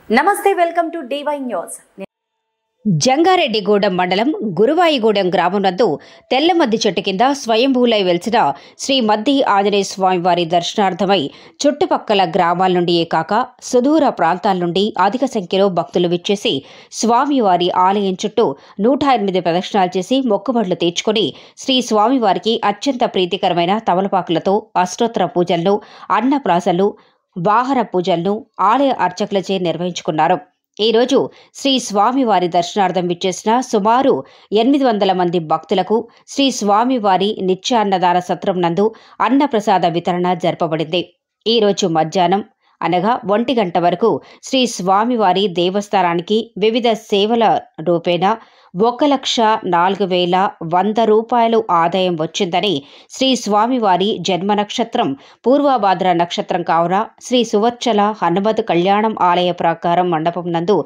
నమస్తే, welcome to DY news. Jangareddygudem మండలం గురువాయిగూడెం గ్రామం నందు తెల్లమద్ది చెట్టు కింద స్వయంభూలై వెలిసిన శ్రీ మద్ది ఆంజనేయ స్వామి వారి దర్శనార్థమై చుట్టుపక్కల గ్రామాల నుండియే కాక సుదూర ప్రాంతాల నుండి అధిక సంఖ్యలో భక్తులు విచ్చేసి స్వామివారి ఆలయం చుట్టూ 108 ప్రదక్షిణాలు చేసి మొక్కుబడులు తీర్చుకుని శ్రీ స్వామివారికి అత్యంత ప్రీతికరమైన తమలపాకులతో అష్టోత్తర పూజలను, అన్నప్రాసలు, వాహన పూజలను ఆలయ అర్చకులచే నిర్వహించుకున్నారు. ఈ రోజు శ్రీ స్వామివారి దర్శనార్థం విచ్చేసిన సుమారు 800 మంది భక్తులకు శ్రీ స్వామివారి నిత్యాన్నదాన సత్రం నందు అన్నప్రసాద వితరణ జరపబడింది. ఈ రోజు మధ్యాహ్నం అనగా 1 గంట వరకు శ్రీ స్వామివారి దేవస్థానానికి వివిధ సేవల రూపేణా 1,04,100 రూపాయలు ఆదాయం వచ్చిందని, శ్రీ స్వామివారి జన్మ నక్షత్రం పూర్వభాద్ర నక్షత్రం కావున శ్రీ సువర్చల హనుమత్ కళ్యాణం ఆలయ ప్రాకారం మండపం నందు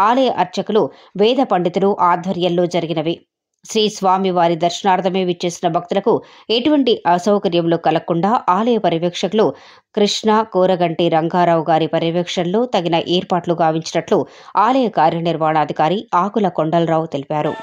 ఆలయ అర్చకులు, వేద పండితులు ఆధ్వర్యంలో జరిగినవి. శ్రీ స్వామివారి దర్శనార్థమే విచ్చేసిన భక్తులకు ఎటువంటి అసౌకర్యములు కలగకుండా ఆలయ పర్యవేక్షకులు కృష్ణ కోరగంటి రంగారావు గారి పర్యవేక్షణలో తగిన ఏర్పాట్లు గావించినట్లు ఆలయ కార్యనిర్వహణాధికారి ఆకుల కొండలరావు తెలిపారు.